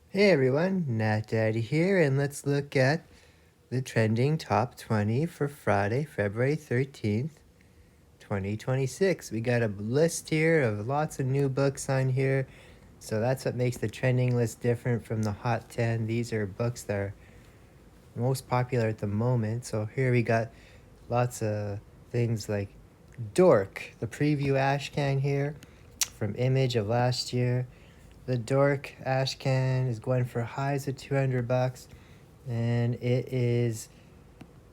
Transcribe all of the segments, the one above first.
Hey everyone, Nat Daddy here, and let's look at the trending top 20 for Friday, February 13th, 2026. We got a list here of lots of new books on here, so that's what makes the trending list different from the Hot 10. These are books that are most popular at the moment. So here we got lots of things like Dork, the preview ash can here from Image of last year. The Dork ash can is going for highs of $200, and it is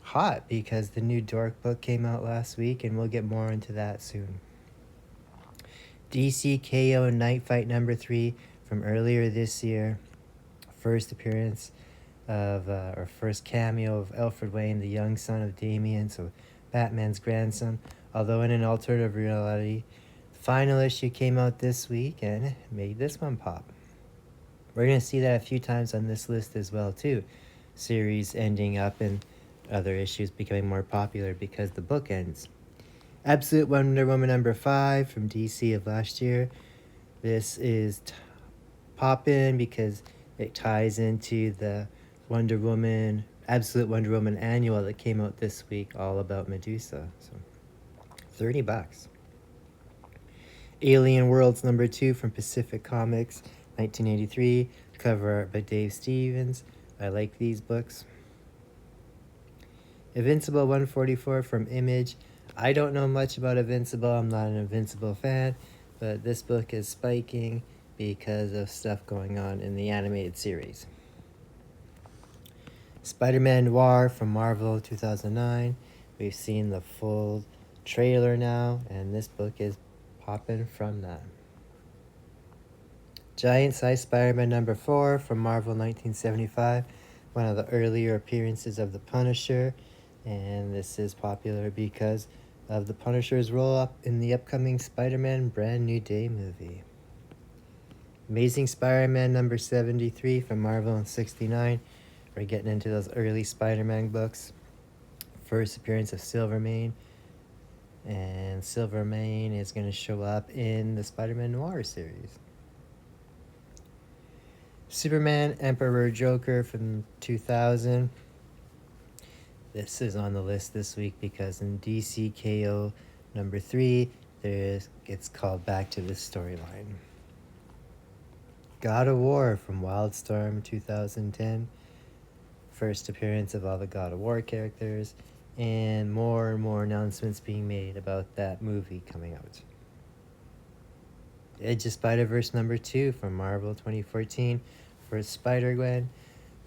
hot because the new Dork book came out last week, and we'll get more into that soon. DC KO Night Fight number 3 from earlier this year. First appearance of, or first cameo of Alfred Wayne, the young son of Damian, so Batman's grandson, although in an alternative reality. The final issue came out this week and made this one pop. We're going to see that a few times on this list as well, too. Series ending up and other issues becoming more popular because the book ends. Absolute Wonder Woman number 5 from DC of last year. This is poppin' because it ties into the Wonder Woman, Absolute Wonder Woman annual that came out this week, all about Medusa. So $30. Alien Worlds number 2 from Pacific Comics, 1983. Cover art by Dave Stevens. I like these books. Invincible 144 from Image. I don't know much about Invincible. I'm not an Invincible fan, but this book is spiking because of stuff going on in the animated series. Spider-Man Noir from Marvel 2009. We've seen the full trailer now, and this book is popping from that. Giant Size Spider-Man number 4 from Marvel 1975. One of the earlier appearances of the Punisher, and this is popular because of the Punisher's role up in the upcoming Spider-Man Brand New Day movie. Amazing Spider-Man number 73 from Marvel in 69. We're getting into those early Spider-Man books. First appearance of Silvermane, and Silvermane is going to show up in the Spider-Man Noir series. Superman Emperor Joker from 2000. This is on the list this week because in DC KO number 3, it's called back to this storyline. God of War from Wildstorm 2010. First appearance of all the God of War characters, and more announcements being made about that movie coming out. Edge of Spider-Verse number 2 from Marvel 2014 for Spider-Gwen.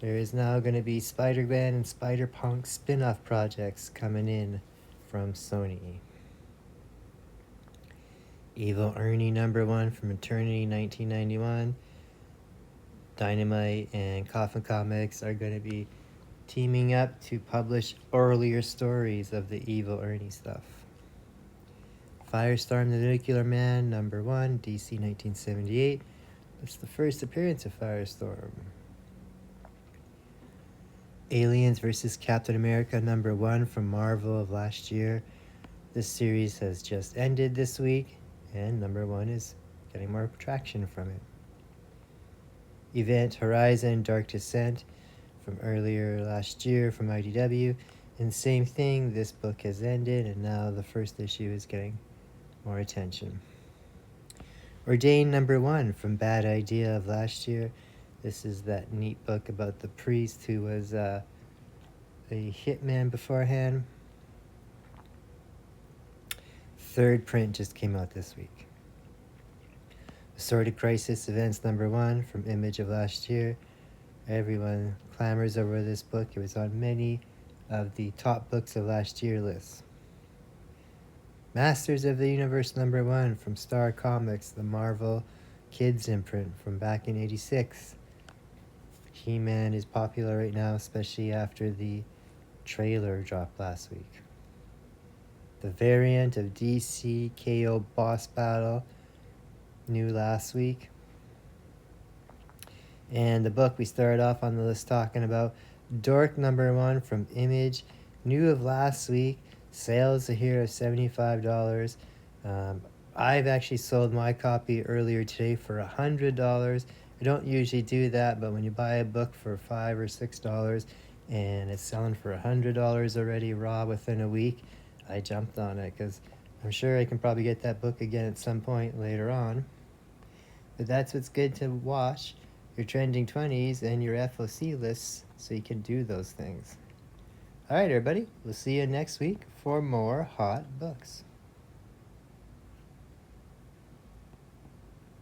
There is now going to be Spider-Gwen and Spider-Punk spin-off projects coming in from Sony. Evil Ernie number 1 from Eternity 1991. Dynamite and Coffin Comics are going to be teaming up to publish earlier stories of the Evil Ernie stuff. Firestorm the Nuclear Man number 1, DC 1978. It's the first appearance of Firestorm. Aliens vs. Captain America number 1 from Marvel of last year. This series has just ended this week, and number 1 is getting more traction from it. Event Horizon Dark Descent from earlier last year from IDW. And same thing, this book has ended, and now the first issue is getting more attention. Ordained number 1 from Bad Idea of last year. This is that neat book about the priest who was a hitman beforehand. Third print just came out this week. Assorted Crisis Events number 1 from Image of last year. Everyone clamors over this book. It was on many of the top books of last year lists. Masters of the Universe number 1 from Star Comics, the Marvel Kids imprint from back in '86. He-Man is popular right now, especially after the trailer dropped last week. The variant of DC KO Boss Battle, new last week. And the book we started off on the list talking about, Dork number 1 from Image, new of last week. Sales are here of $75. I've actually sold my copy earlier today for $100, I don't usually do that, but when you buy a book for $5 or $6 and it's selling for $100 already raw within a week, I jumped on it because I'm sure I can probably get that book again at some point later on. But that's what's good to watch your trending 20s and your FOC lists so you can do those things. All right, everybody, we'll see you next week for more hot books.